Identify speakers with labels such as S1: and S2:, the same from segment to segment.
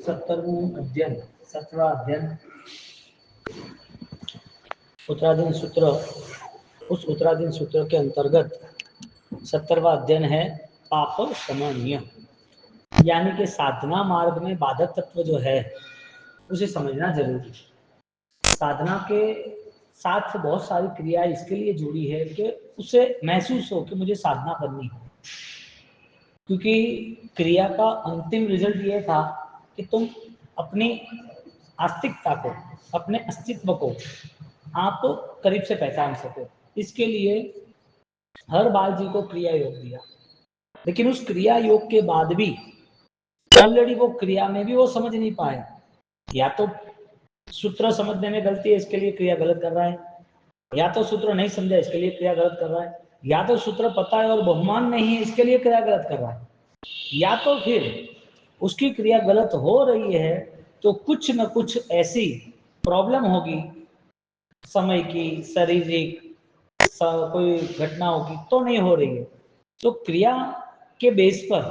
S1: 17वां अध्ययन 17वां अध्ययन उत्तराधीन सूत्र। उस उत्तराधीन सूत्र के अंतर्गत 17वां अध्ययन है पाप शमनीय, यानी कि साधना मार्ग में बाधक तत्व जो है उसे समझना जरूरी है। साधना के साथ बहुत सारी क्रिया इसके लिए जुड़ी है कि उसे महसूस हो कि मुझे साधना करनी है, क्योंकि क्रिया का अंतिम रिजल्ट ये था कि तुम अपनी आस्तिकता को, अपने अस्तित्व को आप करीब से पहचान सको। इसके लिए हर बाल जी को क्रिया योग दिया, लेकिन उस क्रिया योग के बाद भी ऑलरेडी वो क्रिया में भी वो समझ नहीं पाए। या तो सूत्र समझने में गलती है, इसके लिए क्रिया गलत कर रहा है, या तो सूत्र नहीं समझा, इसके लिए क्रिया गलत कर रहा है, या तो सूत्र पता है और बहुमान नहीं है, इसके लिए क्रिया गलत कर रहा है, या तो फिर उसकी क्रिया गलत हो रही है तो कुछ न कुछ ऐसी प्रॉब्लम होगी, समय की, शारीरिक कोई घटना होगी तो नहीं हो रही है। तो क्रिया के बेस पर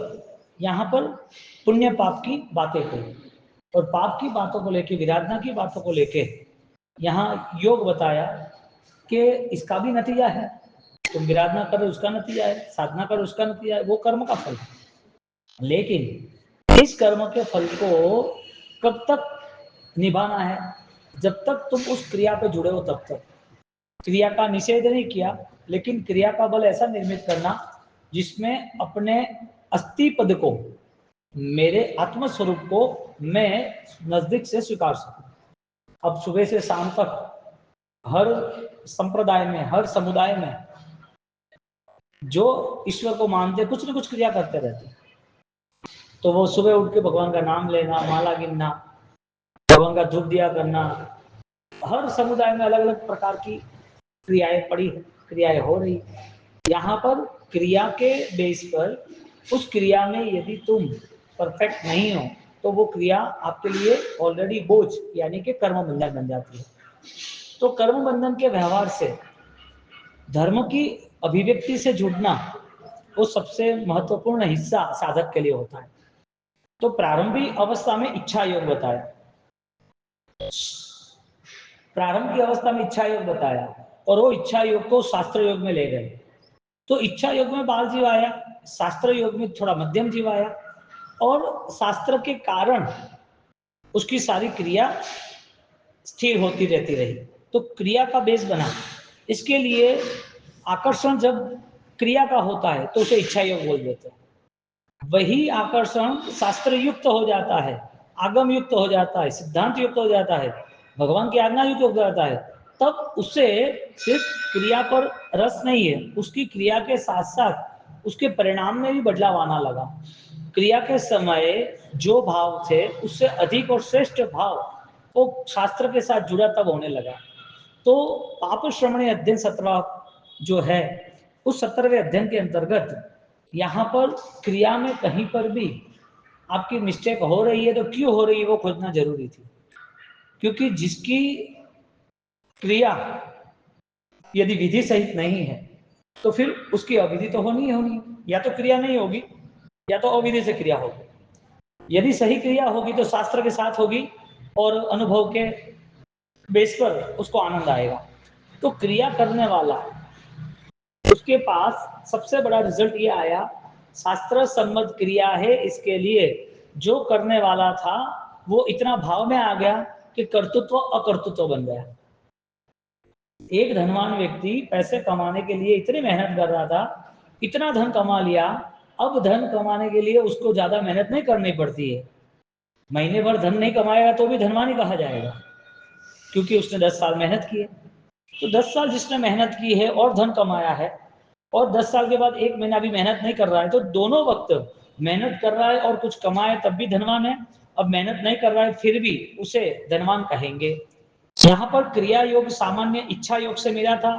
S1: यहाँ पर पुण्य पाप की बातें कही और पाप की बातों को लेके, विराधना की बातों को लेके यहाँ योग बताया कि इसका भी नतीजा है। तुम विराधना करो उसका नतीजा है, साधना करो उसका नतीजा है, वो कर्म का फल है। लेकिन इस कर्म के फल को कब तक निभाना है? जब तक तुम उस क्रिया पे जुड़े हो तब तक। क्रिया का निषेध नहीं किया, लेकिन क्रिया का बल ऐसा निर्मित करना जिसमें अपने अस्थि पद को, मेरे आत्म स्वरूप को मैं नजदीक से स्वीकार सकूं। अब सुबह से शाम तक हर संप्रदाय में, हर समुदाय में जो ईश्वर को मानते कुछ न कुछ क्रिया करते रहते हैं। तो वो सुबह उठ के भगवान का नाम लेना, माला गिनना, भगवान का धूप दिया करना, हर समुदाय में अलग अलग प्रकार की क्रियाएं पड़ी है, क्रियाएं हो रही। यहाँ पर क्रिया के बेस पर उस क्रिया में यदि तुम परफेक्ट नहीं हो तो वो क्रिया आपके लिए ऑलरेडी बोझ यानी कि कर्म बंधन बन जाती है। तो कर्म बंधन के व्यवहार से धर्म की अभिव्यक्ति से जुड़ना वो सबसे महत्वपूर्ण हिस्सा साधक के लिए होता है। तो प्रारंभिक अवस्था में इच्छा योग बताया, प्रारंभ की अवस्था में इच्छा योग बताया और वो इच्छा योग को शास्त्र योग में ले गए। तो इच्छा योग में बाल जीव आया, शास्त्र योग में थोड़ा मध्यम जीव आया, और शास्त्र के कारण उसकी सारी क्रिया स्थिर होती रहती रही। तो क्रिया का बेस बना। इसके लिए आकर्षण जब क्रिया का होता है तो उसे इच्छा योग बोल देते हैं। वही आकर्षण शास्त्र युक्त हो जाता है, आगम युक्त हो जाता है, सिद्धांत युक्त हो जाता है, भगवान की आज्ञा युक्त हो जाता है, तब उसे सिर्फ क्रिया पर रस नहीं है, उसकी क्रिया के साथ साथ उसके परिणाम में भी बदलाव आना लगा। क्रिया के समय जो भाव थे उससे अधिक और श्रेष्ठ भाव वो शास्त्र के साथ जुड़ा तब होने लगा। तो पाप श्रमणी अध्ययन 17 जो है, उस 17वें अध्ययन के अंतर्गत यहाँ पर क्रिया में कहीं पर भी आपकी मिस्टेक हो रही है तो क्यों हो रही है वो खोजना जरूरी थी। क्योंकि जिसकी क्रिया यदि विधि सहित नहीं है तो फिर उसकी अविधि तो होनी ही होनी, या तो क्रिया नहीं होगी या तो अविधि से क्रिया होगी। यदि सही क्रिया होगी तो शास्त्र के साथ होगी और अनुभव के बेस पर उसको आनंद आएगा। तो क्रिया करने वाला उसके पास सबसे बड़ा रिजल्ट ये आया, शास्त्र सम्मत क्रिया है, इसके लिए जो करने वाला था वो इतना भाव में आ गया कि कर्तृत्व अकर्तृत्व बन गया। एक धनवान व्यक्ति पैसे कमाने के लिए इतनी मेहनत कर रहा था, इतना धन कमा लिया, अब धन कमाने के लिए उसको ज्यादा मेहनत नहीं करनी पड़ती है। महीने भर धन नहीं कमाएगा तो भी धनवान ही कहा जाएगा, क्योंकि उसने 10 साल मेहनत की है। तो 10 साल जिसने मेहनत की है और धन कमाया है, और 10 साल के बाद 1 महीना भी मेहनत नहीं कर रहा है, तो दोनों वक्त मेहनत कर रहा है और कुछ कमाए तब भी धनवान है, अब मेहनत नहीं कर रहा है फिर भी उसे धनवान कहेंगे। यहाँ पर क्रिया योग सामान्य इच्छा योग से मिला था,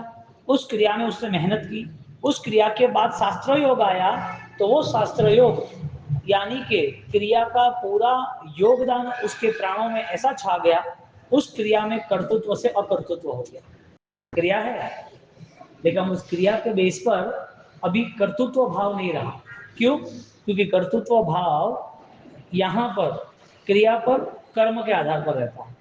S1: उस क्रिया में उसने मेहनत की, उस क्रिया के बाद शास्त्र योग आया, तो वो शास्त्र योग यानी कि क्रिया का पूरा योगदान उसके प्राणों में ऐसा छा गया, उस क्रिया में कर्तृत्व से अकर्तृत्व हो गया। क्रिया है लेकिन उस क्रिया के बेस पर अभी कर्तृत्व भाव नहीं रहा। क्यों? क्योंकि कर्तृत्व भाव यहाँ पर क्रिया पर कर्म के आधार पर रहता है।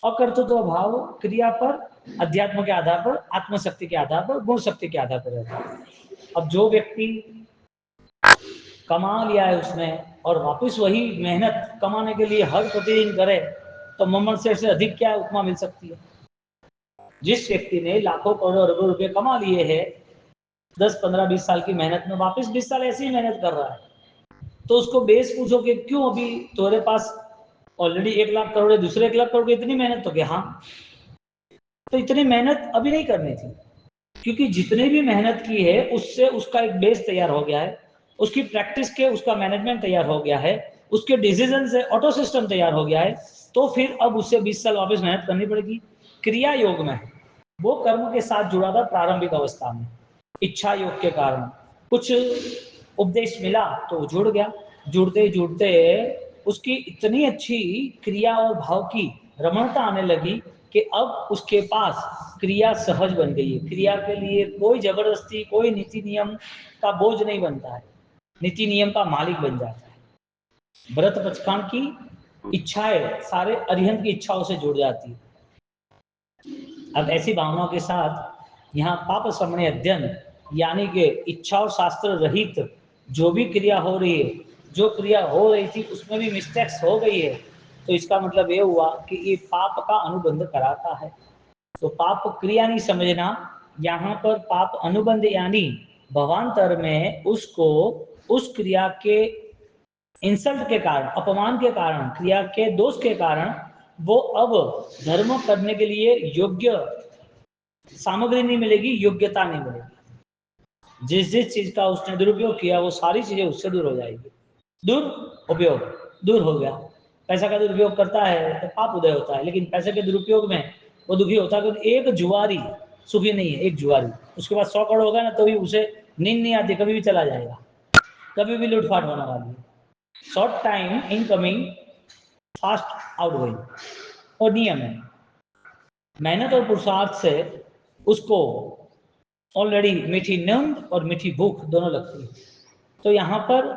S1: अकर्तृत्व भाव क्रिया पर अध्यात्म के आधार पर, आत्मशक्ति के आधार पर, गुण शक्ति के आधार पर रहता है। अब जो व्यक्ति कमा लिया है उसने और वापस वही मेहनत कमाने के लिए हर प्रतिदिन करे, तो मम्मन सेठ से अधिक क्या उपमा मिल सकती है। जिस व्यक्ति ने लाखों करोड़ों अरबों रुपए कमा लिए हैं 10, 15, 20 साल की मेहनत में, वापस 20 साल ऐसी ही मेहनत कर रहा है, तो उसको बेस पूछो कि क्यों अभी तुम्हारे पास ऑलरेडी 1 लाख करोड़ है, दूसरे 1 लाख करोड़ की इतनी मेहनत, तो क्या हाँ, तो इतनी मेहनत अभी नहीं करनी थी, क्योंकि जितने भी मेहनत की है उससे उसका एक बेस तैयार हो गया है, उसकी प्रैक्टिस के उसका मैनेजमेंट तैयार हो गया है, उसके डिसीजन से ऑटो सिस्टम तैयार हो गया है, तो फिर अब उससे 20 साल वापस मेहनत करनी पड़ेगी। क्रिया योग में वो कर्म के साथ जुड़ा था प्रारंभिक अवस्था में, इच्छा योग के कारण कुछ उपदेश मिला तो जुड़ गया, जुड़ते जुड़ते उसकी इतनी अच्छी क्रिया और भाव की रमणता आने लगी कि अब उसके पास क्रिया सहज बन गई है। क्रिया के लिए कोई जबरदस्ती, कोई नीति नियम का बोझ नहीं बनता है, नीति नियम का मालिक बन जाता है। व्रत पचकान की इच्छाएं सारे अरिहंत की इच्छाओं से जुड़ जाती है। अब ऐसी भावनाओं के साथ यहाँ पाप समणे अध्ययन, यानी कि इच्छा और शास्त्र रहित जो भी क्रिया हो रही है, जो क्रिया हो रही थी उसमें भी मिस्टेक्स हो गई है, तो इसका मतलब ये हुआ कि ये पाप का अनुबंध कराता है। तो पाप क्रिया नहीं समझना, यहाँ पर पाप अनुबंध यानी भवांतर में उसको उस क्रिया के इंसल्ट के कारण, अपमान के कारण, क्रिया के दोष के कारण वो अब धर्म करने के लिए योग्य सामग्री नहीं मिलेगी, योग्यता नहीं मिलेगी। जिस जिस चीज का उसने दुरुपयोग किया वो सारी चीजें उससे दूर हो जाएगी। दुरुपयोग दूर हो गया, पैसा का दुरुपयोग करता है तो पाप उदय होता है, लेकिन पैसे के दुरुपयोग में वो दुखी होता है। क्योंकि एक जुआरी सुखी नहीं है, एक जुआरी उसके पास 100 करोड़ होगा ना तो भी उसे नींद नहीं आती, कभी भी चला जाएगा, कभी भी लूटपाट होने वाली है। Short time incoming, fast outgoing, और नियम है। मेहनत और पुरुषार्थ से उसको ऑलरेडी मीठी नींद और मीठी भूख दोनों लगती है। तो यहाँ पर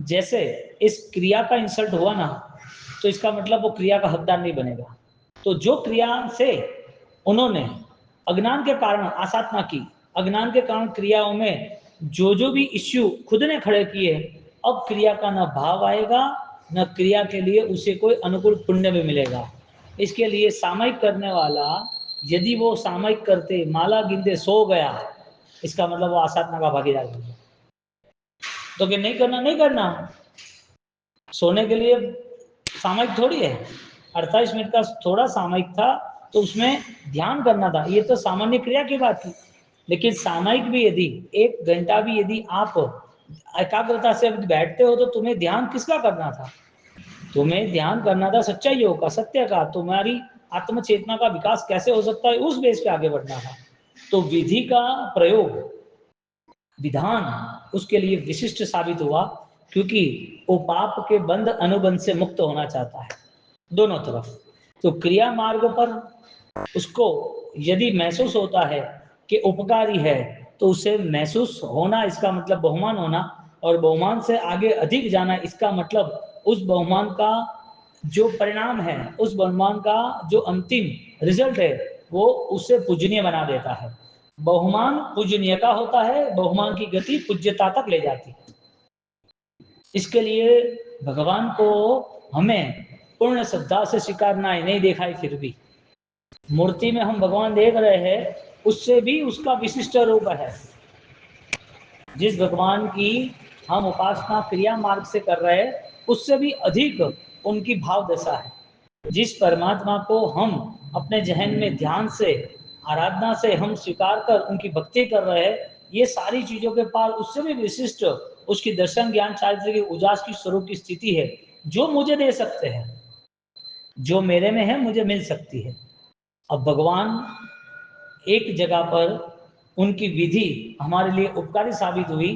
S1: जैसे इस क्रिया का इंसल्ट हुआ ना, तो इसका मतलब वो क्रिया का हकदार नहीं बनेगा। तो जो क्रिया से उन्होंने अज्ञान के कारण आसाधना की, अज्ञान के कारण क्रियाओं में जो जो भी इश्यू खुद ने खड़े किए, अब क्रिया का न भाव आएगा, न क्रिया के लिए उसे कोई अनुकूल पुण्य भी मिलेगा। इसके लिए सामयिक करने वाला यदि वो सामयिक करते माला गिनते सो गया, इसका मतलब वो आसाधना का भागीदार बन गया। तो कि नहीं करना, नहीं करना, सोने के लिए सामयिक थोड़ी है। 28 मिनट का थोड़ा सामयिक था तो उसमें ध्यान करना था, ये तो सामान्य क्रिया की बात थी। लेकिन सामयिक भी यदि 1 घंटा भी यदि आप एकाग्रता से बैठते हो तो तुम्हें ध्यान किसका करना था? तुम्हें ध्यान करना था सच्चाई योग का, सत्य का। तुम्हारी आत्म चेतना का विकास कैसे हो सकता है उस बेस पे आगे बढ़ना था। तो विधि का प्रयोग, विधान उसके लिए विशिष्ट साबित हुआ, क्योंकि वो पाप के बंध अनुबंध से मुक्त होना चाहता है दोनों तरफ। तो क्रिया मार्ग पर उसको यदि महसूस होता है कि उपकारी है, तो उसे महसूस होना इसका मतलब बहुमान होना, और बहुमान से आगे अधिक जाना इसका मतलब उस बहुमान का जो परिणाम है, उस बहुमान का जो अंतिम रिजल्ट है, वो उसे पूजनीय बना देता है। बहुमान पूजनीय का होता है, बहुमान की गति पूज्यता तक ले जाती है। इसके लिए भगवान को हमें पूर्ण श्रद्धा से स्वीकारना है, नहीं देखा है फिर भी मूर्ति में हम भगवान देख रहे हैं, उससे भी उसका विशिष्ट रूप है। जिस भगवान की हम उपासना क्रिया मार्ग से कर रहे हैं, उससे भी अधिक उनकी भाव दशा है। जिस परमात्मा को हम अपने जहन में ध्यान से, आराधना से हम स्वीकार कर उनकी भक्ति कर रहे हैं, ये सारी चीजों के पार उससे भी विशिष्ट उसकी दर्शन ज्ञान चारित्र की उजास की स्वरूप की स्थिति है, जो मुझे दे सकते हैं, जो मेरे में है मुझे मिल सकती है। अब भगवान एक जगह पर उनकी विधि हमारे लिए उपकारी साबित हुई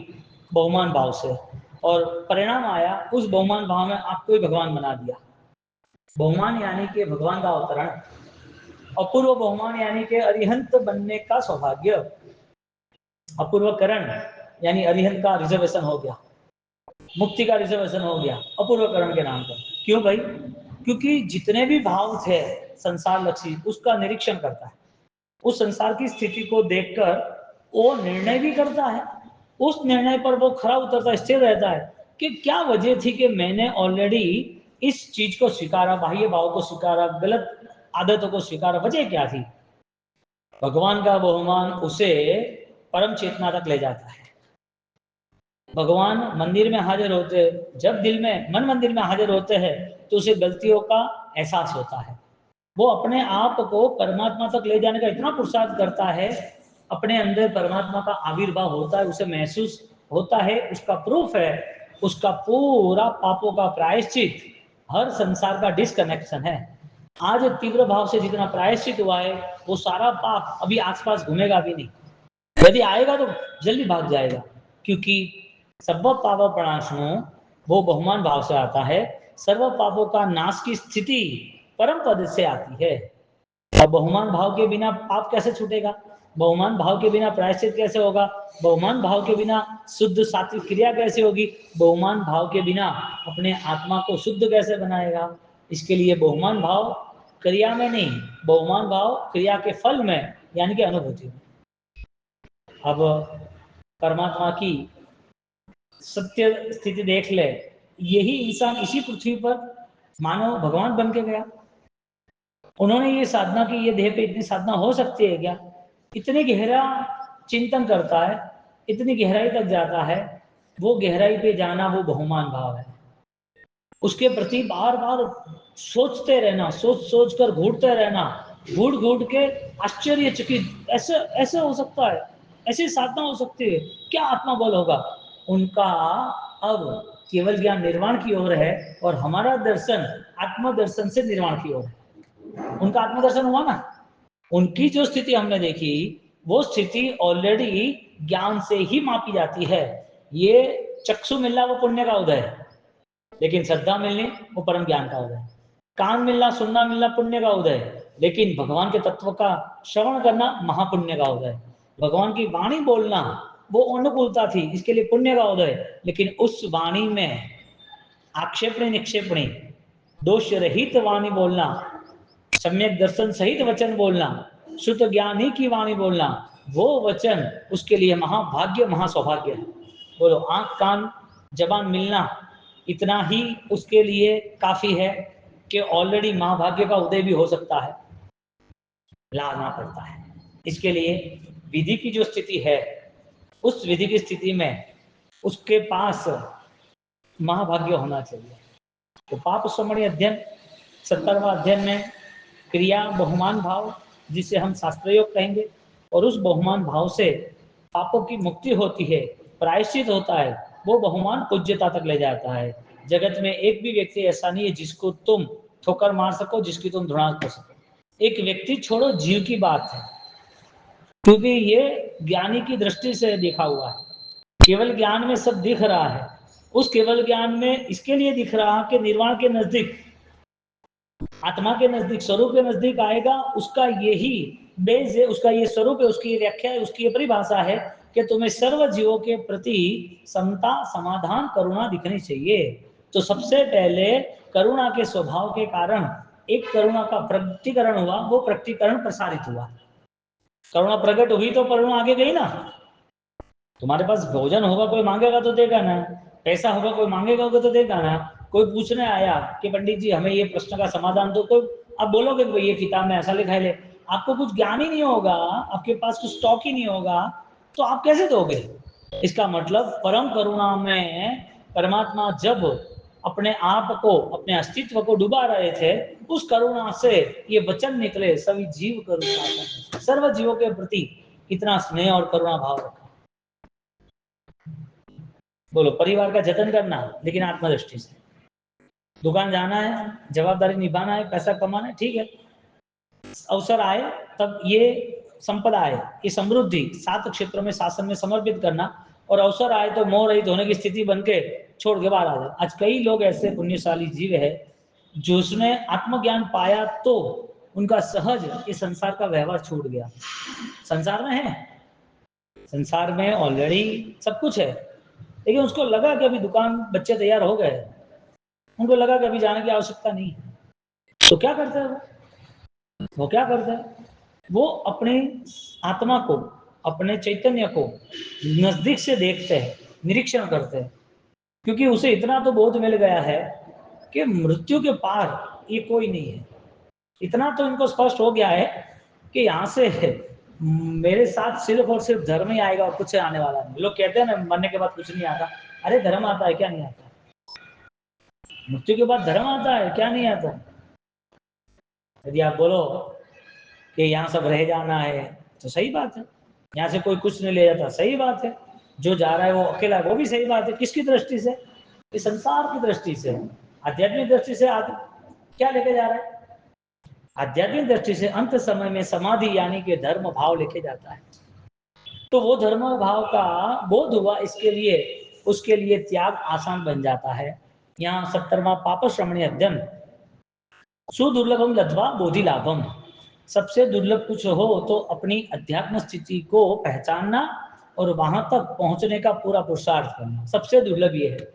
S1: बहुमान भाव से, और परिणाम आया उस बहुमान भाव में आपको ही भगवान बना दिया। बहुमान यानी कि भगवान का अवतरण, अपूर्व बहुमान यानी कि अरिहंत बनने का सौभाग्य, अपूर्वकरण यानी अरिहंत का रिजर्वेशन हो गया। मुक्ति का रिजर्वेशन हो गया अपूर्वकरण के नाम पर। क्यों भाई? क्योंकि जितने भी भाव थे संसार लक्षी, उसका निरीक्षण करता है, उस संसार की स्थिति को देखकर वो निर्णय भी करता है, उस निर्णय पर वो खरा उतरता, स्थिर रहता है कि क्या वजह थी कि मैंने ऑलरेडी इस चीज को स्वीकारा, बाह्य भाव को स्वीकारा, गलत आदतों को स्वीकारा, वजह क्या थी? भगवान का बहुमान उसे परम चेतना तक ले जाता है। भगवान मंदिर में हाजिर होते, जब दिल में मन मंदिर में हाजिर होते हैं तो उसे गलतियों का एहसास होता है। वो अपने आप को परमात्मा तक ले जाने का इतना पुरुषार्थ करता है, अपने अंदर परमात्मा का आविर्भाव होता है, उसे महसूस होता है। उसका प्रूफ है उसका पूरा पापों का प्रायश्चित, हर संसार का डिस्कनेक्शन है। आज तीव्र भाव से जितना प्रायश्चित हुआ है वो सारा पाप अभी आसपास घूमेगा भी नहीं, यदि आएगा तो जल्दी भाग जाएगा, क्योंकि सर्व पाप प्रणाशनो वो बहुमान भाव से आता है। सर्व पापों का नाश की स्थिति परम पद से आती है। और बहुमान भाव के बिना पाप कैसे छूटेगा? बहुमान भाव के बिना प्रायश्चित कैसे होगा? बहुमान भाव के बिना शुद्ध सात्विक क्रिया कैसे होगी? बहुमान भाव के बिना अपने आत्मा को शुद्ध कैसे बनाएगा? इसके लिए बहुमान भाव क्रिया में नहीं, बहुमान भाव क्रिया के फल में, यानी कि अनुभूति में। अब परमात्मा की सत्य स्थिति देख ले, यही इंसान इसी पृथ्वी पर मानव भगवान बन के गया। उन्होंने ये साधना की, ये देह पे इतनी साधना हो सकती है क्या? इतनी गहरा चिंतन करता है, इतनी गहराई तक जाता है। वो गहराई पे जाना वो बहुमान भाव है। उसके प्रति बार बार सोचते रहना, सोच सोच कर घूरते रहना, घूर घूर के आश्चर्यचकित, ऐसे ऐसे हो सकता है, ऐसी साधना हो सकती है, क्या आत्मा बल होगा? उनका अब केवल ज्ञान निर्वाण की ओर है और हमारा दर्शन आत्मदर्शन से निर्वाण की ओर है। उनका आत्मदर्शन हुआ ना, उनकी जो स्थिति हमने देखी वो स्थिति ऑलरेडी ज्ञान से ही मापी जाती है। ये चक्षु मिलना वो पुण्य का उदय है, लेकिन श्रद्धा मिलनी वो परम ज्ञान का उदय है। कान मिलना, सुनना मिलना पुण्य का उदय है, लेकिन भगवान के तत्व का श्रवण करना महापुण्य का उदय है। भगवान की वाणी बोलना वो अनुकूलता थी, इसके लिए पुण्य का उदय, लेकिन उस वाणी में आक्षेपणी निक्षेपणी दोष रहित वाणी बोलना, सम्यक दर्शन सहित वचन बोलना, शुद्ध ज्ञान ही की वाणी बोलना, वो वचन उसके लिए महाभाग्य महासौभाग्य है। बोलो, आंख कान जबान मिलना इतना ही उसके लिए काफी है कि ऑलरेडी महाभाग्य का उदय भी हो सकता है, लाना पड़ता है। इसके लिए विधि की जो स्थिति है, उस विधि की स्थिति में उसके पास महाभाग्य होना चाहिए। तो पाप समणी अध्ययन 70वां अध्ययन में क्रिया बहुमान भाव, जिसे हम शास्त्रयोग कहेंगे, और उस बहुमान भाव से पापों की मुक्ति होती है, प्रायश्चित होता है, वो बहुमान पूज्यता तक ले जाता है। जगत में एक भी व्यक्ति ऐसा नहीं है जिसको तुम ठोकर मार सको, जिसकी तुम धुना कर सको। एक व्यक्ति छोड़ो, जीव की बात है, क्योंकि ये ज्ञानी की दृष्टि से देखा हुआ है। केवल ज्ञान में सब दिख रहा है, उस केवल ज्ञान में इसके लिए दिख रहा कि निर्वाण के नजदीक, आत्मा के नजदीक, स्वरूप के नजदीक आएगा, उसका यही बेस है, उसका ये स्वरूप है, उसकी ये व्याख्या है, उसकी ये परिभाषा है कि तुम्हें सर्व जीवों के प्रति समता, समाधान, करुणा दिखनी चाहिए। तो सबसे पहले करुणा के स्वभाव के कारण एक करुणा का प्रकटीकरण हुआ, वो प्रकटीकरण प्रसारित हुआ। करुणा प्रकट हुई तो करुणा आगे गई ना। तुम्हारे पास भोजन होगा, कोई मांगेगा तो देगा ना, पैसा होगा कोई मांगेगा तो देगा ना। कोई पूछने आया कि पंडित जी हमें ये प्रश्न का समाधान दो, कोई आप बोलोगे कि ये किताब में ऐसा लिखा है, आपको कुछ ज्ञान ही नहीं होगा, आपके पास कुछ स्टॉक ही नहीं होगा, तो आप कैसे दोगे? इसका मतलब परम करुणा में परमात्मा जब अपने आप को, अपने अस्तित्व को डुबा रहे थे, उस करुणा से ये वचन निकले, सभी जीव करुणा, सर्व जीवों के प्रति कितना स्नेह और करुणा भाव रखा। बोलो, परिवार का जतन करना, लेकिन आत्मदृष्टि से। दुकान जाना है, जवाबदारी निभाना है, पैसा कमाना है, ठीक है, अवसर आए तब ये संपदा आए, ये समृद्धि 7 क्षेत्रों में शासन में समर्पित करना, और अवसर आए तो मोह रहित होने की स्थिति बन के छोड़ के बाहर आ जाए। आज कई लोग ऐसे पुण्यशाली जीव है जो उसने आत्मज्ञान पाया तो उनका सहज ये संसार का व्यवहार छूट गया। संसार में है, संसार में ऑलरेडी सब कुछ है, लेकिन उसको लगा कि अभी दुकान बच्चे तैयार हो गए, उनको लगा कि अभी जाने की आवश्यकता नहीं है, तो क्या करता है वो क्या करता है, वो अपनी आत्मा को, अपने चैतन्य को नजदीक से देखते हैं, निरीक्षण करते हैं, क्योंकि उसे इतना तो बोध मिल गया है कि मृत्यु के पार ये कोई नहीं है। इतना तो इनको स्पष्ट हो गया है कि यहाँ से मेरे साथ सिर्फ और सिर्फ धर्म ही आएगा और कुछ आने वाला नहीं। लोग कहते हैं ना मरने के बाद कुछ नहीं आता, अरे धर्म आता है, क्या नहीं आता? मृत्यु के बाद धर्म आता है, क्या नहीं आता? यदि आप बोलो कि यहाँ सब रह जाना है तो सही बात है, यहाँ से कोई कुछ नहीं ले जाता, सही बात है, जो जा रहा है वो अकेला है, वो भी सही बात है। किसकी दृष्टि से? इस संसार की दृष्टि से। आध्यात्मिक दृष्टि से क्या लेके जा रहा है? आध्यात्मिक दृष्टि से अंत समय में समाधि यानी कि धर्म भाव लेके जाता है। तो वो धर्म भाव का बोध हुआ, इसके लिए उसके लिए त्याग आसान बन जाता है। यहाँ 70वां पाप श्रमणी अध्ययन, सुदुर्लभम लब्ध्वा बोधि लाभम। सबसे दुर्लभ कुछ हो तो अपनी अध्यात्म स्थिति को पहचानना और वहां तक पहुंचने का पूरा पुरुषार्थ करना, सबसे दुर्लभ ये है।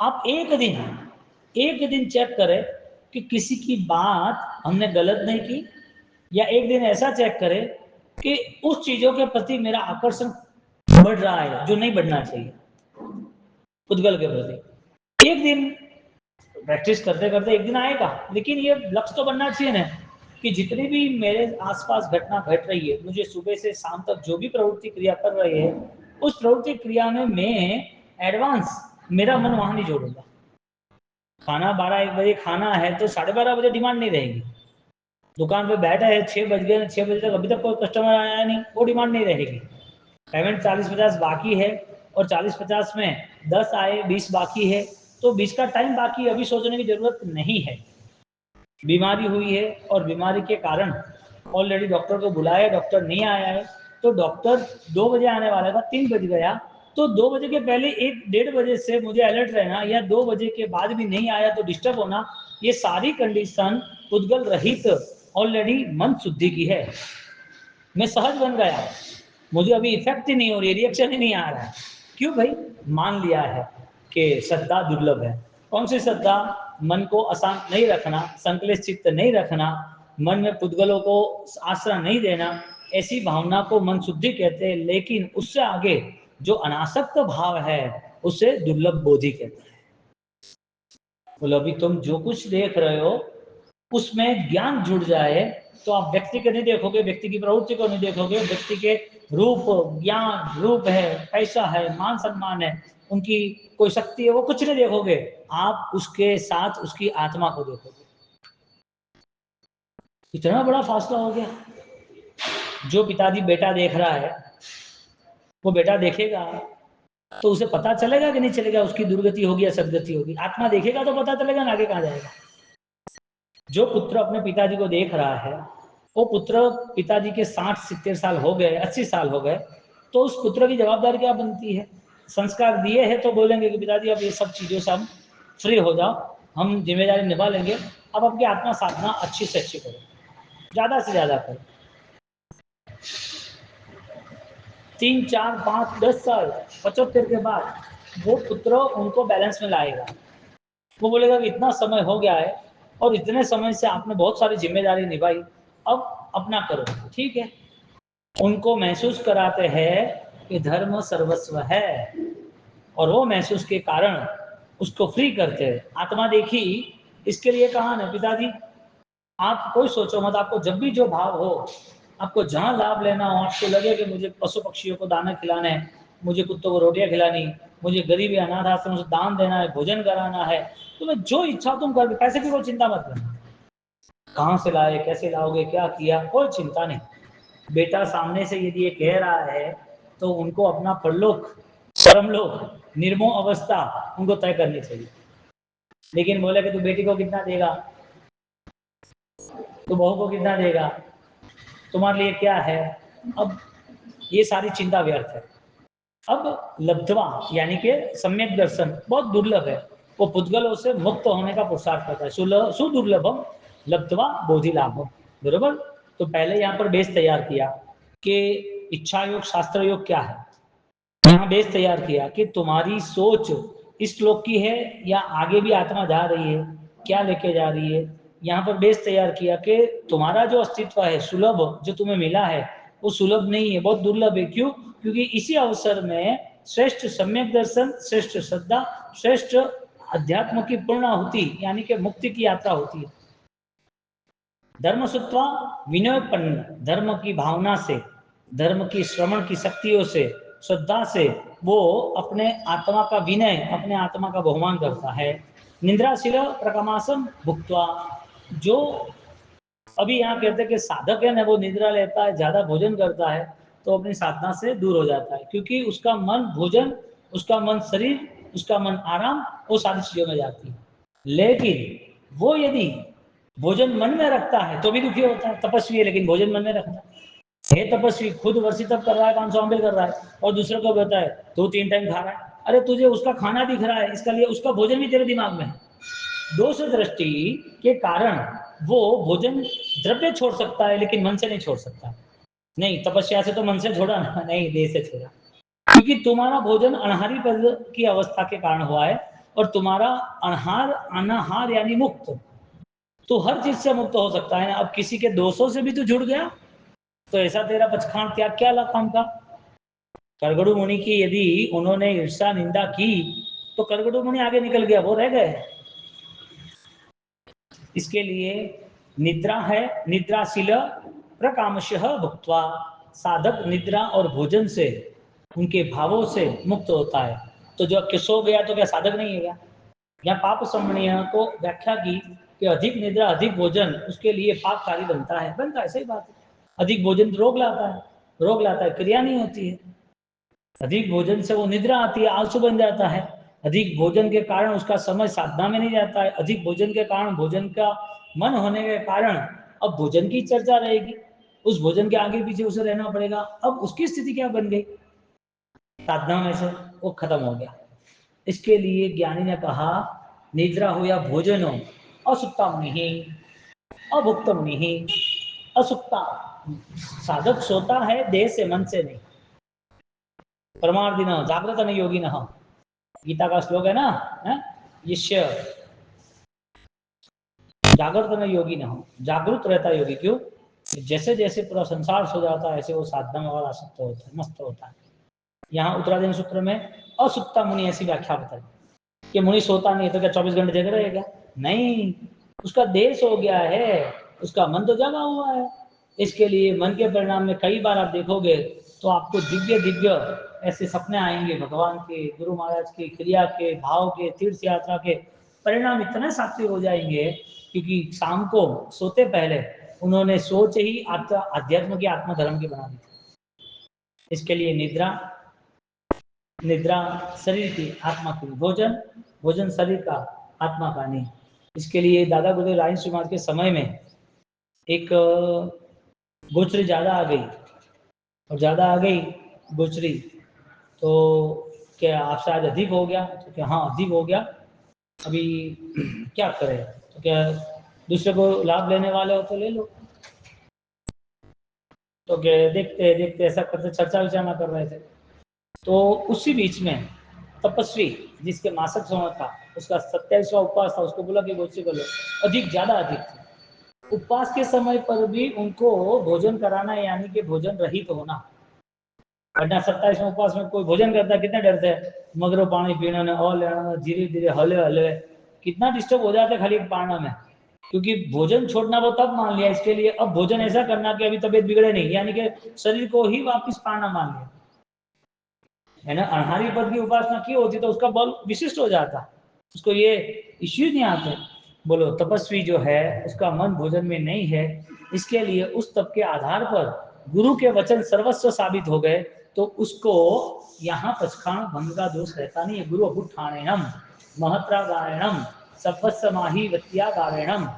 S1: आप एक दिन चेक करें कि किसी की बात हमने गलत नहीं की, या एक दिन ऐसा चेक करें कि उस चीजों के प्रति मेरा आकर्षण बढ़ रहा है जो नहीं बढ़ना चाहिए, उद्गल के प्रति। एक दिन प्रैक्टिस करते करते एक दिन आएगा, लेकिन ये लक्ष्य तो बनना चाहिए ना कि जितनी भी मेरे आसपास घटना घट रही है, मुझे सुबह से शाम तक जो भी प्रवृत्ति क्रिया कर रही है, उस प्रवृत्ति क्रिया में मैं एडवांस मेरा मन वहां नहीं जोड़ूंगा। खाना 12-1 बजे खाना है तो 12:30 बजे डिमांड नहीं रहेगी। दुकान पे बैठा है, 6 बज गए, 6 बजे तक अभी तक कोई कस्टमर आया नहीं, वो डिमांड नहीं रहेगी। पेमेंट 40-50 बाकी है और 40-50 में 10 आए, 20 बाकी है, तो 20 का टाइम बाकी, अभी सोचने की जरूरत नहीं है। बीमारी हुई है और बीमारी के कारण ऑलरेडी डॉक्टर को बुलाया, डॉक्टर नहीं आया है, तो डॉक्टर 2 बजे आने वाला था, 3 बज गया, तो 2 बजे के पहले 1-1:30 बजे से मुझे अलर्ट रहना, या 2 बजे के बाद भी नहीं आया तो डिस्टर्ब होना, ये सारी कंडीशन उद्गल रहित ऑलरेडी मन शुद्धि की है। मैं सहज बन गया, मुझे अभी इफेक्ट ही नहीं हो रही, रिएक्शन ही नहीं आ रहा है। क्यों भाई? मान लिया है कि श्रद्धा दुर्लभ है। कौन सी श्रद्धा? मन को अशांत नहीं रखना, संकलित चित्त नहीं रखना, मन में पुद्गलों को आश्रय नहीं देना, ऐसी भावना को मन शुद्धि कहते हैं। लेकिन उससे आगे जो अनासक्त भाव है उसे दुर्लभ बोधि कहते हैं। बोलो अभी तुम जो कुछ देख रहे हो उसमें ज्ञान जुड़ जाए तो आप व्यक्ति को नहीं देखोगे, व्यक्ति की प्रवृत्ति को नहीं देखोगे, व्यक्ति के रूप, ज्ञान रूप है, पैसा है, मान सम्मान है, उनकी कोई शक्ति है, वो कुछ नहीं देखोगे, आप उसके साथ उसकी आत्मा को देखोगे। इतना बड़ा फासला हो गया। जो पिताजी बेटा देख रहा है, वो बेटा देखेगा तो उसे पता चलेगा कि नहीं चलेगा, उसकी दुर्गति होगी या सदगति होगी? आत्मा देखेगा तो पता चलेगा ना आगे कहाँ जाएगा। जो पुत्र अपने पिताजी को देख रहा है, वो पुत्र, पिताजी के 60-70 साल हो गए, 80 साल हो गए, तो उस पुत्र की जवाबदारी क्या बनती है? संस्कार दिए हैं तो बोलेंगे कि पिताजी अब ये सब चीज़ों से हम फ्री हो जाओ, हम जिम्मेदारी निभा लेंगे, अब आपकी आत्मा साधना अच्छी से अच्छी करो, ज़्यादा से ज़्यादा करो। 3, 4, 5, 10 साल 75 के बाद वो पुत्र उनको बैलेंस में लाएगा। वो बोलेगा कि इतना समय हो गया है और इतने समय से आपने बहुत सारी जिम्मेदारी निभाई, अब अपना करो, ठीक है। उनको महसूस कराते हैं कि धर्म सर्वस्व है, और वो महसूस के कारण उसको फ्री करते हैं। आत्मा देखी, इसके लिए कहा ना पिताजी आप कोई सोचो मत, आपको जब भी जो भाव हो, आपको जहाँ लाभ लेना हो, आपको लगे कि मुझे पशु पक्षियों को दाना खिलाना है, मुझे कुत्तों को रोटियां खिलानी, मुझे गरीबी अनाथ आश्रम से दान देना है, भोजन कराना है, तुम्हें जो इच्छा तुम कर, पैसे की कोई चिंता मत करना, कहाँ से लाए, कैसे लाओगे, क्या किया, कोई चिंता नहीं। बेटा सामने से यदि ये कह रहा है तो उनको अपना परलोक, परमलोक, निर्मोह अवस्था उनको तय करनी चाहिए। लेकिन बोले कि तू बेटी को कितना देगा, तो बहू को कितना देगा, तुम्हारे लिए क्या है, अब ये सारी चिंता व्यर्थ है। अब लब्धवा यानी कि सम्यक दर्शन बहुत दुर्लभ है, वो पुद्गलों से मुक्त होने का पुरुषार्थ करता है। सुदुर्लभम लब्धवा बोधि लाभम, बरोबर। तो पहले यहाँ पर बेस तैयार किया कि इच्छा योग शास्त्र योग क्या है, यहाँ बेस तैयार किया कि तुम्हारी सोच इस श्लोक की है या आगे भी आत्मा जा रही है, क्या लेके जा रही है। यहाँ पर बेस तैयार किया कि तुम्हारा जो अस्तित्व है, सुलभ जो तुम्हें मिला है, वो सुलभ नहीं है, बहुत दुर्लभ है। क्यों? क्योंकि इसी अवसर में श्रेष्ठ सम्यक दर्शन, श्रेष्ठ श्रद्धा, श्रेष्ठ अध्यात्म की पूर्णाहुति यानी कि मुक्ति की यात्रा होती है। धर्म सुत्वा विनयपन्न, धर्म की भावना से, धर्म की श्रवण की शक्तियों से, श्रद्धा से वो अपने आत्मा का विनय, अपने आत्मा का बहुमान करता है। निद्राशील प्रकमासम भुक्त्वा, जो अभी यहाँ कहते हैं कि साधक है ना, वो निद्रा लेता है, ज्यादा भोजन करता है, तो अपनी साधना से दूर हो जाता है, क्योंकि उसका मन भोजन, उसका मन शरीर, उसका मन आराम, वो सारी चीजों में जाती है। लेकिन वो यदि भोजन मन में रखता है तो भी दुखी होता है। तपस्वी है लेकिन भोजन मन में रखता है। हे तपस्वी, खुद वर्षी तप कर रहा है, 500 अम्बिल कर रहा है, और दूसरे को बताता है तू 3 टाइम खा रहा है। अरे तुझे उसका खाना दिख रहा है, इसका लिए उसका भोजन भी तेरे दिमाग में है। दोष दृष्टि के कारण वो भोजन द्रव्य छोड़ सकता है लेकिन मन से नहीं छोड़ सकता। नहीं, तपस्या से तो मन से छोड़ा ना, नहीं, देह से छोड़ा, क्योंकि तुम्हारा भोजन अनहारी पद की अवस्था के कारण हुआ है, और तुम्हारा अनहार अनाहार यानी मुक्त, तो हर चीज से मुक्त हो सकता है ना। अब किसी के दोषों से भी तो जुड़ गया, तो ऐसा तेरा पचखान त्याग क्या काम का। करगड़ू मुनि की यदि उन्होंने ईर्षा निंदा की तो करगड़ू मुनि आगे निकल गया, वो रह गए। इसके लिए निद्रा है, निद्राशील प्रकामशः भुक्त्वा, साधक निद्रा और भोजन से, उनके भावों से मुक्त होता है। तो जो सो गया तो क्या साधक नहीं है क्या? या पाप संवरणीय को व्याख्या की कि अधिक निद्रा अधिक भोजन उसके लिए पापकारी बनता है, सही बात है। अधिक भोजन रोग लाता है, रोग लाता है, क्रिया नहीं होती है। अधिक भोजन से वो निद्रा आती है, आलसू बन जाता है। अधिक भोजन के कारण उसका समय साधना में नहीं जाता है। अधिक भोजन के कारण, भोजन का मन होने के कारण अब भोजन की चर्चा रहेगी, उस भोजन के आगे पीछे उसे रहना पड़ेगा। अब उसकी स्थिति क्या बन गई? साधना में से वो खत्म हो गया। इसके लिए ज्ञानी ने कहा, निद्रा हो या भोजन हो, असुप्तम नहीं, अभुक्तम नहीं। असुप्ता, साधक सोता है देह से, मन से नहीं। परमार्थिन जागृत नहीं योगी न, गीता का श्लोक है ना, यश्य जागृत न योगी न, जागृत रहता है योगी। क्यों? जैसे जैसे पूरा संसार सो जाता है ऐसे वो साधना में और आसक्त होता है, मस्त होता है। यहाँ उत्तराधीन सूत्र में असुप्ता मुनि ऐसी व्याख्या बताई कि मुनि सोता नहीं है तो क्या 24 घंटे जग रहेगा? नहीं, उसका देह सो गया है, उसका मन तो जगा हुआ है। इसके लिए मन के परिणाम में कई बार आप देखोगे तो आपको दिव्य दिव्य ऐसे सपने आएंगे, भगवान के, गुरु महाराज के, क्रिया के, भाव के, तीर्थ यात्रा के परिणाम इतने सात्विक हो जाएंगे, क्योंकि शाम को सोते पहले उन्होंने सोच ही अध्यात्म की, आत्मधर्म की बना दी। इसके लिए निद्रा, निद्रा शरीर की, आत्मा की, भोजन, भोजन शरीर का, आत्मा का नहीं। इसके लिए दादा गुरुदेव राय समाज के समय में एक गोचरी ज्यादा आ गई, और ज्यादा आ गई गोचरी तो क्या आपसे आज अधिक हो गया? तो क्या हाँ अधिक हो गया, अभी क्या करें? तो क्या दूसरे को लाभ लेने वाले हो तो ले लो। तो क्या देखते देखते ऐसा करते चर्चा विचारणा कर रहे थे, तो उसी बीच में तपस्वी जिसके मासिक समय था, उसका 27वां उपवास था, उसको बोला कि गोची कर लो। अधिक, ज्यादा अधिक थे। उपवास के समय पर भी उनको भोजन कराना, यानी कि भोजन रहित होना। वरना 27वां उपवास में कोई भोजन करता है, कितने डरते हैं, मगरो पानी पीना ने और लेना, धीरे धीरे हले हले, कितना डिस्टर्ब हो जाता है खाली पाना में। क्योंकि भोजन छोड़ना वो तब मान लिया, इसके लिए अब भोजन ऐसा करना कि अभी तबीयत बिगड़े नहीं, यानी कि शरीर को ही वापिस पाना मान लिया है ना। अनहारी पद की उपासना की होती तो उसका बल विशिष्ट हो जाता, उसको ये इश्यू नहीं आते। बोलो, तपस्वी जो है उसका मन भोजन में नहीं है, इसके लिए उस तप के आधार पर गुरु के वचन सर्वस्व साबित हो गए, तो उसको यहाँ पचखाण भंग का दोष रहता नहीं है। गुरु अभुठाणेनम महत्रा गायणम सपस्माही वत्या गायणम,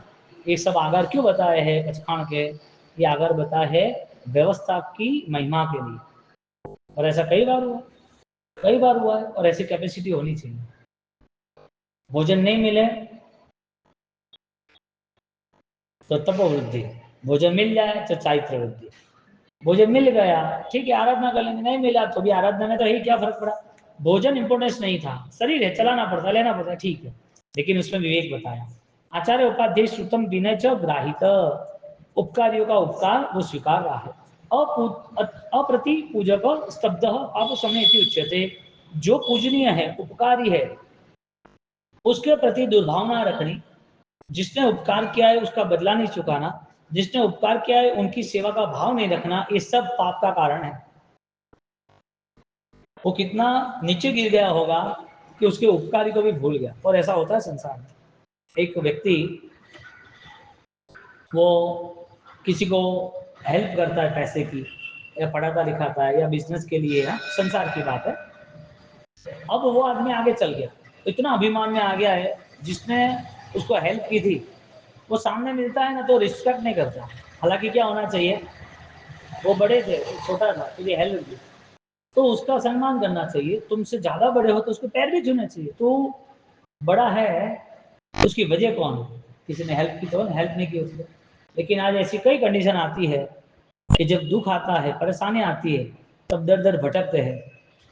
S1: ये सब आगार क्यों बताए हैं पचखाण के? ये आगार बताए है व्यवस्था की महिमा के लिए। और ऐसा कई बार हुआ, कई बार हुआ है, और ऐसी कैपेसिटी होनी चाहिए। भोजन नहीं मिले तो तपो वृद्धि, भोजन मिल जाए तो चारित्र वृद्धि। भोजन मिल गया ठीक है आराधना कर लेंगे, नहीं मिला तो भी आराधना में तो ही क्या फर्क पड़ा। भोजन इंपोर्टेंस नहीं था, शरीर है चलाना पड़ता लेना पड़ता ठीक है, लेकिन उसमें विवेक बताया। आचार्य उपाध्याय श्रुतम विनय च ग्राहित, उपकारियों का उपकार वो स्वीकार रहा है। अप्रति पूजक स्तब्ध पाप समय उच्यते, जो पूजनीय है उपकारी है उसके प्रति दुर्भावना रखनी, जिसने उपकार किया है उसका बदला नहीं चुकाना, जिसने उपकार किया है उनकी सेवा का भाव नहीं रखना, ये सब पाप का कारण है। वो कितना नीचे गिर गया होगा कि उसके उपकारी को भी भूल गया। और ऐसा होता है संसार में, एक व्यक्ति वो किसी को हेल्प करता है पैसे की, या पढ़ाता लिखाता है या बिजनेस के लिए है, संसार की बात है। अब वो आदमी आगे चल गया, इतना अभिमान में आ गया है, जिसने उसको हेल्प की थी वो सामने मिलता है ना तो रिस्पेक्ट नहीं करता। हालांकि क्या होना चाहिए, वो बड़े थे वो छोटा था तुझे हेल्प की तो उसका सम्मान करना चाहिए, तुमसे ज्यादा बड़े हो तो उसके पैर भी छूने चाहिए। तो बड़ा है उसकी वजह कौन है, किसी ने हेल्प की तो हेल्प नहीं की उसने। लेकिन आज ऐसी कई कंडीशन आती है कि जब दुख आता है परेशानी आती है तब दर दर भटकते हैं,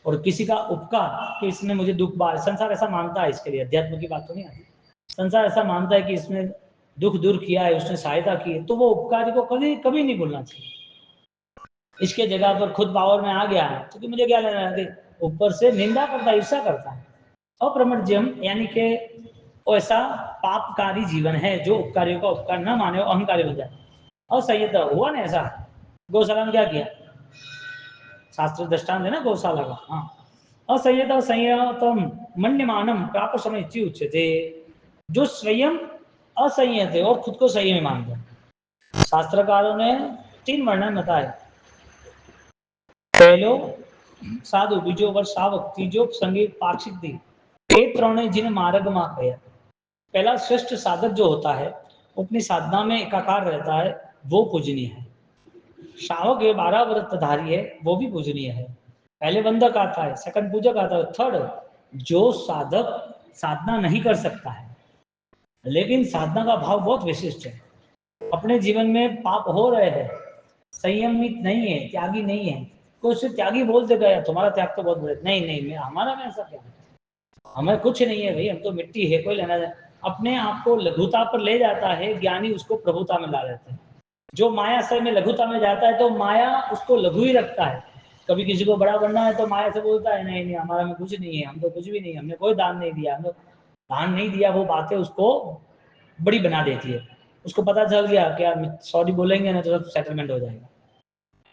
S1: और किसी का उपकार कि इसने मुझे दुख बार, संसार ऐसा मानता है, इसके लिए अध्यात्म की बात तो नहीं आती, संसार ऐसा मानता है कि इसने दुख दूर किया है उसने सहायता की है तो वो उपकारी को कभी कभी नहीं भूलना चाहिए। इसके जगह पर खुद पावर में आ गया है क्योंकि मुझे क्या लेना है, ऊपर से निंदा करता है ईर्षा करता है। अप्रमज्यम यानी कि ऐसा पापकारी जीवन है जो उपकारियों का उपकार न माने और अहंकारी बन जाए। असंयत हुआ ना ऐसा, गौशाला में क्या किया, शास्त्र दृष्टांत है ना गौशाला का। हाँ, असंयत संयतम मन्यमानम प्राप्त समय उच्यते, जो स्वयं असंयत है और खुद को संयमी मानता है। शास्त्रकारों ने 3 वर्णन बताए, पहलो साधु, बीजो वर्षावक, तीजो संगीत पाक्षिक दी, ये त्रोणे जिन मार्ग मा गया। पहला श्रेष्ठ साधक जो होता है अपनी साधना में एकाकार रहता है वो पूजनीय है। श्रावक है 12 व्रतधारी है वो भी पूजनीय है। पहले बंधक आता है, सेकंड पूजक आता है, थर्ड जो साधक साधना नहीं कर सकता है लेकिन साधना का भाव बहुत विशिष्ट है, अपने जीवन में पाप हो रहे हैं, संयमित नहीं है, त्यागी नहीं है, कोई उसे त्यागी बोल देगा यार तुम्हारा त्याग तो बहुत बड़े, नहीं नहीं मैं हमारा में ऐसा क्या है, हमें कुछ नहीं है भाई, हम तो मिट्टी है, कोई लेना देना। अपने आप को लघुता पर ले जाता है ज्ञानी, उसको प्रभुता में ला देते हैं। जो माया से में लघुता में जाता है तो माया उसको लघु ही रखता है। कभी किसी को बड़ा बनना है तो माया से बोलता है नहीं नहीं हमारा में कुछ नहीं है, हम तो कुछ भी नहीं, हमने कोई दान नहीं दिया, हम तो दान नहीं दिया, वो बातें उसको बड़ी बना देती है। उसको पता चल गया कि यार सॉरी बोलेंगे ना तो सब सेटलमेंट हो जाएगा।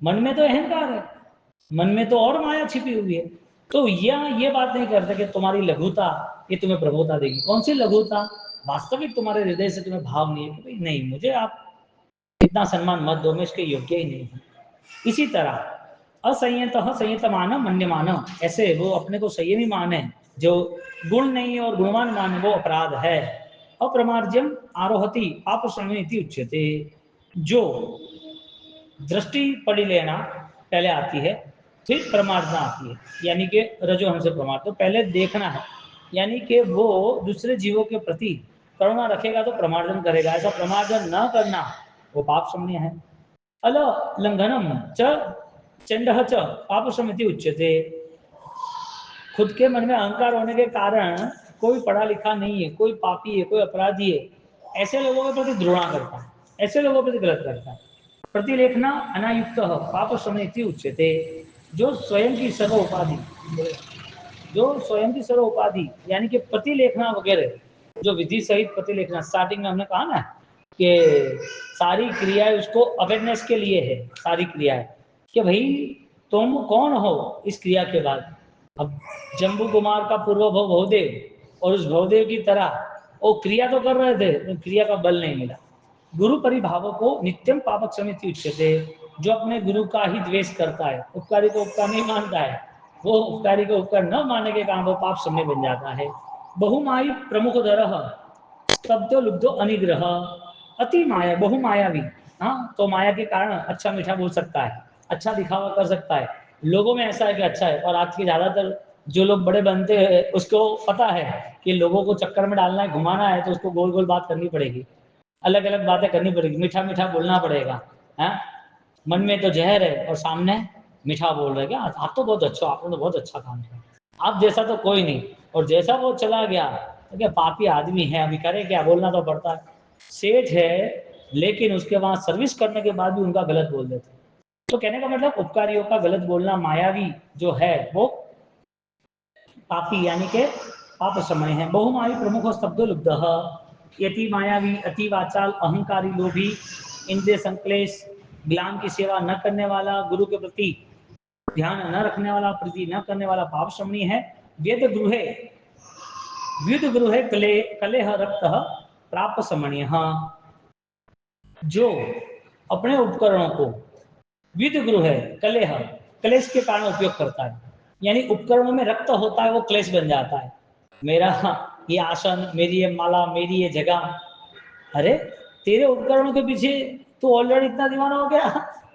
S1: मन में तो अहंकार है, मन में तो और माया छिपी हुई है। तो ये बात नहीं करते कि तुम्हारी लघुता ये तुम्हें प्रभुता देगी, कौन सी लघुता, वास्तविक तुम्हारे हृदय से तुम्हें भाव नहीं है कि भाई नहीं मुझे आप इतना सम्मान मत दो, मैं इसके योग्य ही नहीं हूँ। इसी तरह असंयत संयत मानव मन्य मानव, ऐसे वो अपने को संयमी माने, जो गुण नहीं और गुणवान माने वो अपराध है। अप्रमार्जम आरोहति पाप श्रमेति उच्यते, जो दृष्टि पड़ी लेना पहले आती है फिर प्रमार्जना आती है, यानी कि रजोहंस से प्रमाद, तो पहले देखना है, यानी कि वो दूसरे जीवों के प्रति करुणा रखेगा तो प्रमार्जन करेगा, ऐसा प्रमार्जन न करना वो पाप शमनीय है। अल लंघनम च चंड च पाप शमिति उच्यते, खुद के मन में अहंकार होने के कारण कोई पढ़ा लिखा नहीं है, कोई पापी है, कोई अपराधी है, ऐसे लोगों के प्रति द्रोणा करता है, ऐसे लोगों के प्रति गलत करता है। प्रतिलेखना अनायुक्त पाप शमनिति उच्यते, जो स्वयं की सर्व उपाधि, जो स्वयं की सर्व उपाधि यानी कि प्रतिलेखना वगैरह, जो विधि सहित प्रतिलेखना, स्टार्टिंग में हमने कहा ना कि सारी क्रियाएं उसको अवेयरनेस के लिए है, सारी क्रियाएं कि भाई तुम कौन हो इस क्रिया के बाद। अब जम्बू कुमार का पूर्व भव भवदेव, और उस भवदेव की तरह वो क्रिया तो कर रहे थे लेकिन क्रिया का बल नहीं मिला। गुरु परिभाव को नित्यम पापक समिति उच्यते, जो अपने गुरु का ही द्वेष करता है, उपकारी को उपकार नहीं मानता है, वो उपकारी को उपकार न मानने के कारण वो पाप समय बन जाता है। बहुमाई प्रमुख दरह स्तब्धो लुब्धो अनिग्रह, अति माया बहुमायावी, हाँ तो माया के कारण अच्छा मीठा बोल सकता है, अच्छा दिखावा कर सकता है, लोगों में ऐसा है कि अच्छा है। और आज के ज्यादातर जो लोग बड़े बनते हैं उसको पता है कि लोगों को चक्कर में डालना है, घुमाना है, तो उसको गोल गोल बात करनी पड़ेगी, अलग अलग बातें करनी पड़ेगी, मीठा मीठा बोलना पड़ेगा, है मन में तो जहर है और सामने मीठा बोल रहे क्या, आप तो बहुत अच्छा, आपने तो बहुत अच्छा काम किया, आप जैसा तो कोई नहीं। और जैसा वो चला गया तो क्या पापी आदमी है, अभी करे क्या, बोलना तो पड़ता है। सेठ है लेकिन उसके वहां सर्विस करने के बाद भी उनका गलत बोल देते। तो कहने का मतलब उपकारियों का गलत बोलना मायावी जो है वो पापी यानी के पाप समय है। बहुमायी प्रमुख स्तब्धो लुब्ध यति मायावी अति वाचाल अहंकारी लोभी इंद्रिय संक्लेश ज्ञान की सेवा न करने वाला गुरु के प्रति ध्यान न रखने वाला प्रीति न करने वाला पाप श्रमणी है। वेद गृहे कलेह रक्त प्राप्त समणीय, जो अपने उपकरणों को विद गृह कलेह क्लेश के कारण उपयोग करता है, यानी उपकरणों में रक्त होता है वो क्लेश बन जाता है। मेरा ये आसन, मेरी ये माला, मेरी ये जगह, अरे तेरे उपकरणों के पीछे तू ऑलरेडी इतना दीवाना हो गया,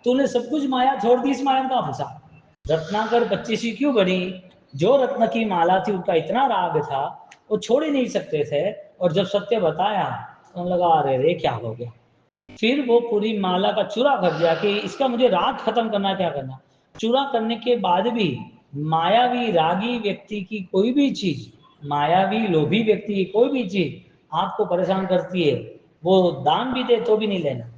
S1: तूने सब कुछ माया छोड़ दी, इस माया में कहाँ फंसा। रत्नाकर 25 क्यों बनी, जो रत्न की माला थी उनका इतना राग था वो छोड़ ही नहीं सकते थे, और जब सत्य बताया तो लगा अरे रे क्या हो गया। फिर वो पूरी माला का चूरा कर दिया कि इसका मुझे राग खत्म करना, क्या करना। चूरा करने के बाद भी मायावी रागी व्यक्ति की कोई भी चीज, मायावी लोभी व्यक्ति की कोई भी चीज आपको परेशान करती है, वो दान भी दे तो भी नहीं लेना।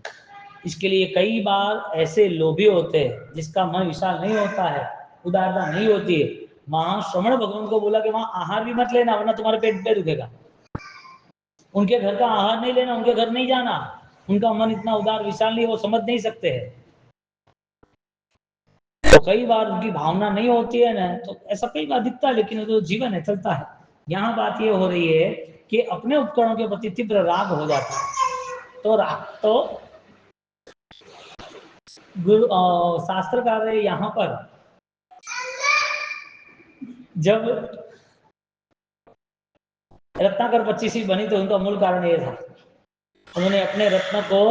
S1: इसके लिए कई बार ऐसे लोभी होते हैं जिसका मन विशाल नहीं होता है, उदारता नहीं होती है, वहां श्रवण भगवान को बोला कि वहां आहार भी मत लेना वरना तुम्हारे पेट पे दुखेगा। उनके घर का आहार नहीं लेना, उनके घर नहीं जाना, उनका मन इतना उदार विशाल नहीं, वो समझ नहीं सकते हैं। तो कई बार उनकी भावना नहीं होती है ना, तो ऐसा कई बार दिखता है, लेकिन तो जीवन है, चलता है। यहाँ बात ये हो रही है कि अपने उपकरणों के प्रति तीव्र राग हो जाता है। तो राग तो शास्त्रकार यहाँ पर जब रत्नाकर 25 बनी तो उनका मूल कारण ये था, उन्होंने अपने रत्न को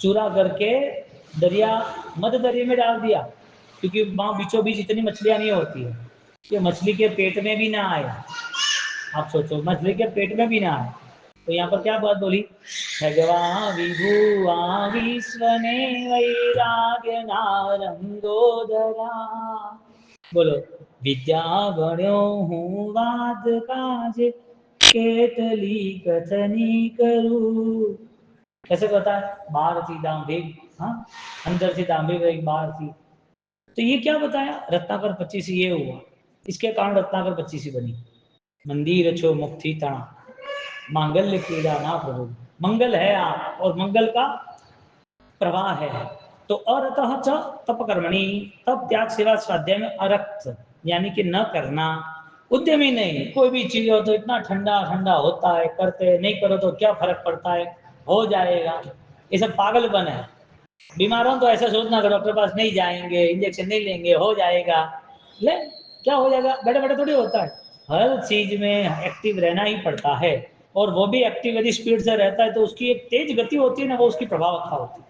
S1: चूरा करके दरिया, मध्य दरिया में डाल दिया, क्योंकि वहां बीचों बीच इतनी मछलियां नहीं होती है कि मछली के पेट में भी ना आए। आप सोचो मछली के पेट में भी ना आए, तो यहाँ पर क्या बात बोली, भगवा विभुआ विश्वने वैराग्य नारंगोदरा, बोलो विद्या गण्यो हूँ वाद काज केतली कथनी करू। कैसे कहता है, बाहर थी दाम्भिक, हाँ अंदर से दाम्भिक एक बाहर थी। तो ये क्या बताया, रत्नाकर 25 ये हुआ, इसके कारण रत्नाकर 25 बनी। मंदिर छो मुक्ति तना मांगल्य क्रीड़ा ना प्रभु, मंगल है आप और मंगल का प्रवाह है। तो अरतः च तप कर्मणि, तप त्याग सेवा स्वाध्याय में अरक्त यानी कि न करना, उद्यमी नहीं। कोई भी चीज हो तो इतना ठंडा ठंडा होता है, करते नहीं करो तो क्या फर्क पड़ता है, हो जाएगा, ये सब पागलपन है। बीमार हो तो ऐसा सोचना कि डॉक्टर पास नहीं जाएंगे, इंजेक्शन नहीं लेंगे, हो जाएगा। ले क्या हो जाएगा, बैठे बैठे थोड़ी होता है। हर चीज में एक्टिव रहना ही पड़ता है, और वो भी एक्टिव यदि स्पीड से रहता है तो उसकी एक तेज गति होती है ना, वो उसकी प्रभावकता होती है,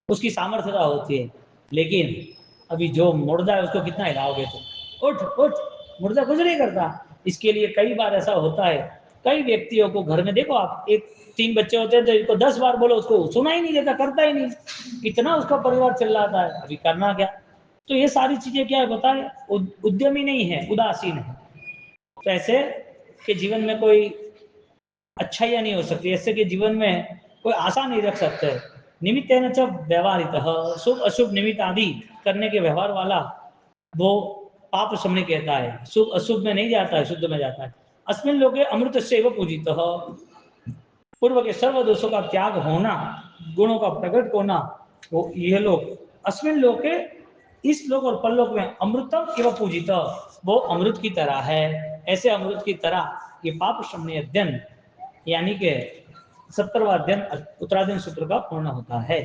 S1: उसकी सामर्थ्यता होती है। लेकिन अभी जो मुर्दा है उसको कितना हिलाओगे तुम, उठ उठ, मुर्दा कुछ नहीं करता। इसके लिए कई बार ऐसा होता है, कई व्यक्तियों को घर में देखो आप, एक 3 बच्चे होते हैं तो इनको 10 बार बोलो उसको सुना ही नहीं देता, करता ही नहीं, इतना उसका परिवार चिल्लाता है, अभी करना क्या। तो ये सारी चीजें क्या है बताए, उद्यमी नहीं है, उदासीन है। तो ऐसे कि जीवन में कोई अच्छाइयाँ नहीं हो सकती, ऐसे कि जीवन में कोई आशा नहीं रख सकते। निमित्त है न व्यवहारित, शुभ अशुभ निमित्त आदि करने के व्यवहार वाला वो पाप शमनी कहता है, शुभ अशुभ में नहीं जाता है, शुद्ध में जाता है। अस्मिन लोके अमृत से पूजित, पूर्व के सर्व दोषों का त्याग होना, गुणों का प्रकट होना, वो ये लोग अस्मिन लोके, इस लोक और परलोक में अमृतम एवं पूजित, वो अमृत की तरह है। ऐसे अमृत की तरह ये पाप शमनी अध्ययन यानी कि 70वां अध्ययन उत्तराधीन सूत्र का पूर्ण होता है।